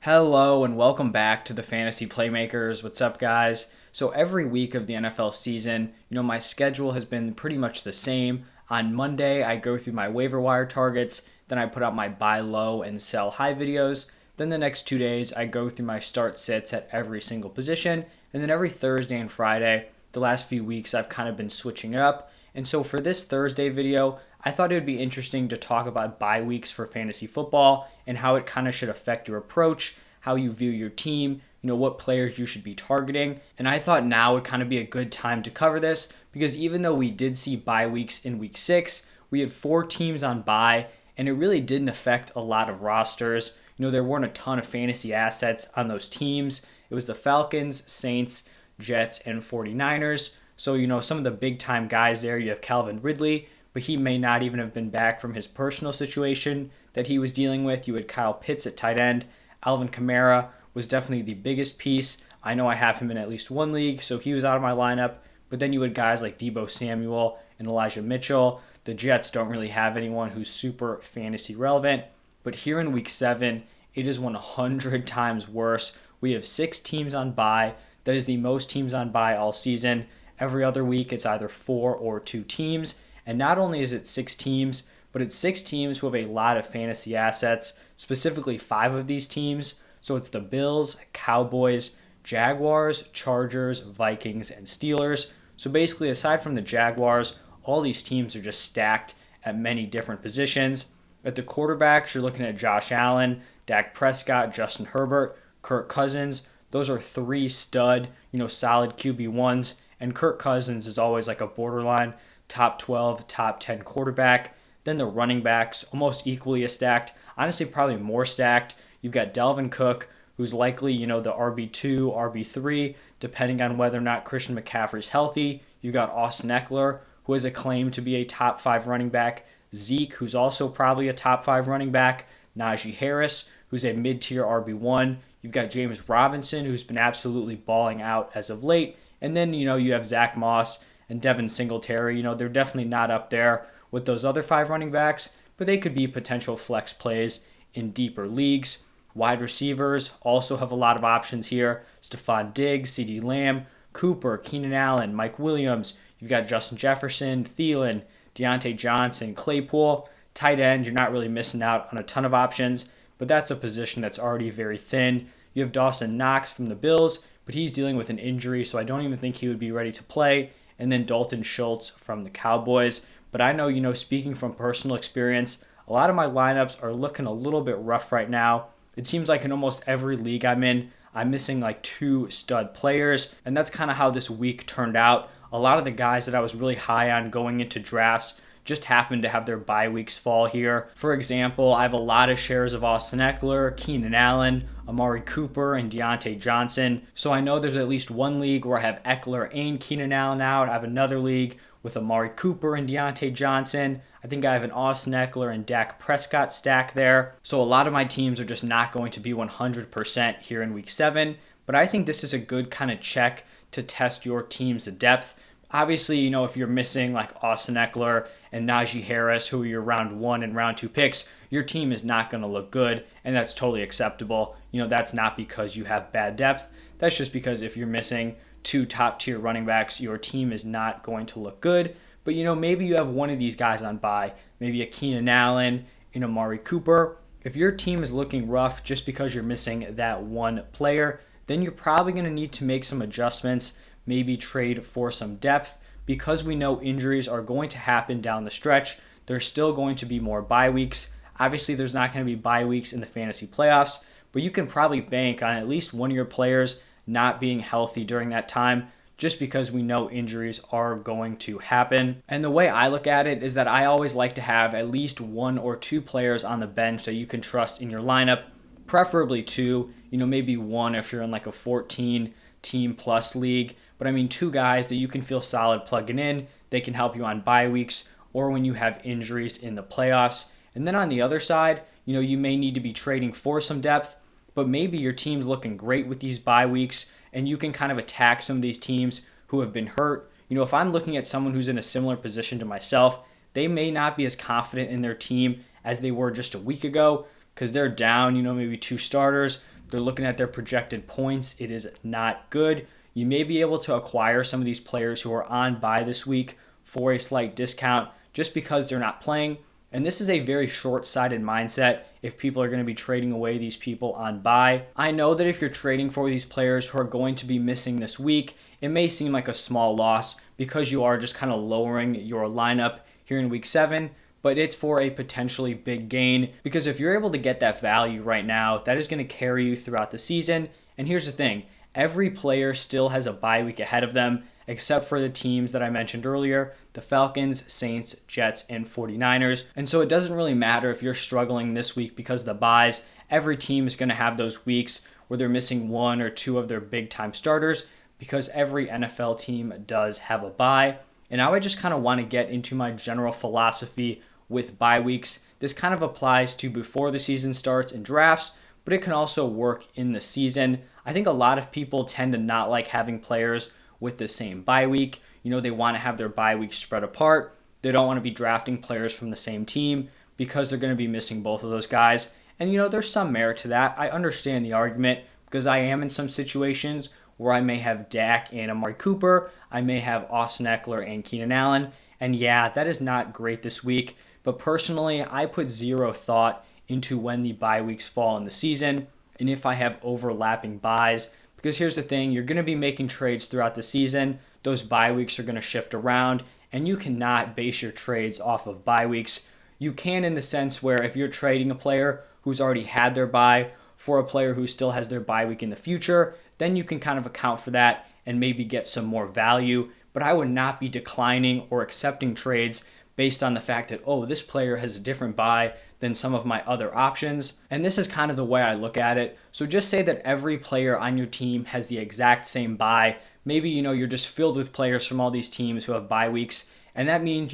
Hello and welcome back to the Fantasy Playmakers. What's up, guys? So every week of the NFL season, my schedule has been pretty much the same. On Monday, I go through my waiver wire targets, then I put out my buy low and sell high videos. Then the next 2 days, I go through my start sits at every single position. And then every Thursday and Friday, the last few weeks, I've kind of been switching it up. And so for this Thursday video, I thought it would be interesting to talk about bye weeks for fantasy football and how it kind of should affect your approach, how you view your team, what players you should be targeting. And I thought now would kind of be a good time to cover this because even though we did see bye weeks in week 6, we had 4 teams on bye and it really didn't affect a lot of rosters. There weren't a ton of fantasy assets on those teams. It was the Falcons, Saints, Jets, and 49ers. So, some of the big time guys there, you have Calvin Ridley, but he may not even have been back from his personal situation that he was dealing with. You had Kyle Pitts at tight end. Alvin Kamara was definitely the biggest piece. I know I have him in at least one league, so he was out of my lineup. But then you had guys like Deebo Samuel and Elijah Mitchell. The Jets don't really have anyone who's super fantasy relevant. But here in week 7, it is 100 times worse. We have 6 teams on bye. That is the most teams on bye all season. Every other week, it's either 4 or 2 teams. And not only is it 6 teams, but it's 6 teams who have a lot of fantasy assets, specifically 5 of these teams. So it's the Bills, Cowboys, Jaguars, Chargers, Vikings, and Steelers. So basically, aside from the Jaguars, all these teams are just stacked at many different positions. At the quarterbacks, you're looking at Josh Allen, Dak Prescott, Justin Herbert, Kirk Cousins. Those are 3 stud, solid QB1s. And Kirk Cousins is always like a borderline top 12, top 10 quarterback. Then the running backs, almost equally as stacked. Honestly, probably more stacked. You've got Dalvin Cook, who's likely, the RB2, RB3, depending on whether or not Christian McCaffrey's healthy. You've got Austin Eckler, who has a claim to be a top 5 running back. Zeke, who's also probably a top 5 running back. Najee Harris, who's a mid-tier RB1. You've got James Robinson, who's been absolutely balling out as of late. And then, you have Zach Moss and Devin Singletary. They're definitely not up there with those other 5 running backs, but they could be potential flex plays in deeper leagues. Wide receivers also have a lot of options here. Stephon Diggs, CeeDee Lamb, Cooper, Keenan Allen, Mike Williams. You've got Justin Jefferson, Thielen, Deontay Johnson, Claypool. Tight end, you're not really missing out on a ton of options, but that's a position that's already very thin. You have Dawson Knox from the Bills, but he's dealing with an injury, so I don't even think he would be ready to play. And then Dalton Schultz from the Cowboys. But I know, speaking from personal experience, a lot of my lineups are looking a little bit rough right now. It seems like in almost every league I'm in, I'm missing like 2 stud players. And that's kind of how this week turned out. A lot of the guys that I was really high on going into drafts just happened to have their bye weeks fall here. For example, I have a lot of shares of Austin Eckler, Keenan Allen, Amari Cooper, and Deontay Johnson. So I know there's at least one league where I have Eckler and Keenan Allen out. I have another league with Amari Cooper and Deontay Johnson. I think I have an Austin Eckler and Dak Prescott stack there. So a lot of my teams are just not going to be 100% here in week 7. But I think this is a good kind of check to test your team's depth. Obviously, if you're missing like Austin Eckler and Najee Harris, who are your round 1 and round 2 picks, your team is not going to look good, and that's totally acceptable. That's not because you have bad depth. That's just because if you're missing 2 top-tier running backs, your team is not going to look good. But, maybe you have one of these guys on bye, maybe a Keenan Allen, Amari Cooper. If your team is looking rough just because you're missing that one player, then you're probably going to need to make some adjustments, maybe trade for some depth. Because we know injuries are going to happen down the stretch, there's still going to be more bye weeks. Obviously, there's not going to be bye weeks in the fantasy playoffs, but you can probably bank on at least one of your players not being healthy during that time just because we know injuries are going to happen. And the way I look at it is that I always like to have at least 1 or 2 players on the bench that you can trust in your lineup, preferably 2, maybe 1 if you're in like a 14 team plus league. But I mean 2 guys that you can feel solid plugging in. They can help you on bye weeks or when you have injuries in the playoffs. And then on the other side, you may need to be trading for some depth, but maybe your team's looking great with these bye weeks and you can kind of attack some of these teams who have been hurt. If I'm looking at someone who's in a similar position to myself, they may not be as confident in their team as they were just a week ago because they're down, maybe 2 starters. They're looking at their projected points. It is not good. You may be able to acquire some of these players who are on bye this week for a slight discount just because they're not playing. And this is a very short-sighted mindset if people are going to be trading away these people on bye. I know that if you're trading for these players who are going to be missing this week, it may seem like a small loss because you are just kind of lowering your lineup here in week 7, but it's for a potentially big gain because if you're able to get that value right now, that is going to carry you throughout the season. And here's the thing, every player still has a bye week ahead of them except for the teams that I mentioned earlier, the Falcons, Saints, Jets, and 49ers. And so it doesn't really matter if you're struggling this week because of the byes. Every team is going to have those weeks where they're missing 1 or 2 of their big-time starters because every NFL team does have a bye. And now I just kind of want to get into my general philosophy with bye weeks. This kind of applies to before the season starts in drafts, but it can also work in the season. I think a lot of people tend to not like having players with the same bye week. They want to have their bye weeks spread apart. They don't want to be drafting players from the same team because they're going to be missing both of those guys. And there's some merit to that. I understand the argument because I am in some situations where I may have Dak and Amari Cooper. I may have Austin Eckler and Keenan Allen. And yeah, that is not great this week. But personally, I put zero thought into when the bye weeks fall in the season and if I have overlapping byes. Because here's the thing, you're going to be making trades throughout the season. Those bye weeks are going to shift around, and you cannot base your trades off of bye weeks. You can in the sense where if you're trading a player who's already had their bye for a player who still has their bye week in the future, then you can kind of account for that and maybe get some more value. But I would not be declining or accepting trades based on the fact that, this player has a different bye than some of my other options. And this is kind of the way I look at it. So just say that every player on your team has the exact same bye. Maybe, you're just filled with players from all these teams who have bye weeks. And that means,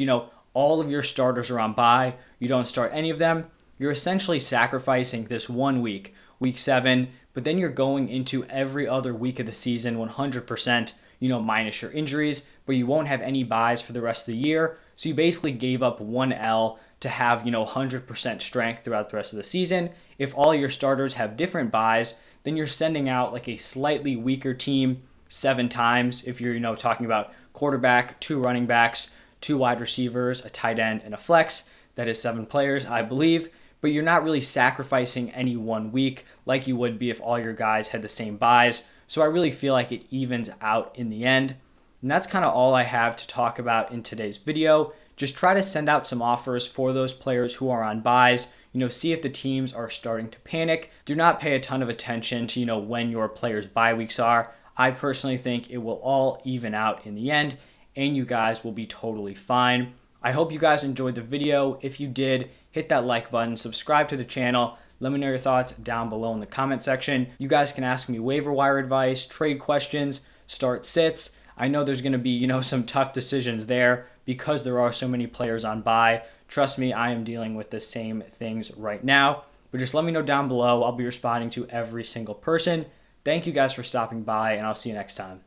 all of your starters are on bye. You don't start any of them. You're essentially sacrificing this 1 week, week 7, but then you're going into every other week of the season 100%, minus your injuries, but you won't have any byes for the rest of the year. So you basically gave up 1 L to have 100% strength throughout the rest of the season. If all your starters have different byes, then you're sending out like a slightly weaker team 7 times. If you're talking about quarterback, 2 running backs, 2 wide receivers, a tight end, and a flex, that is 7 players, I believe. But you're not really sacrificing any 1 week like you would be if all your guys had the same byes. So I really feel like it evens out in the end. And that's kind of all I have to talk about in today's video. Just try to send out some offers for those players who are on byes. See if the teams are starting to panic. Do not pay a ton of attention to, when your players' bye weeks are. I personally think it will all even out in the end, and you guys will be totally fine. I hope you guys enjoyed the video. If you did, hit that like button, subscribe to the channel. Let me know your thoughts down below in the comment section. You guys can ask me waiver wire advice, trade questions, start sits. I know there's going to be, some tough decisions there because there are so many players on bye. Trust me, I am dealing with the same things right now. But just let me know down below. I'll be responding to every single person. Thank you guys for stopping by, and I'll see you next time.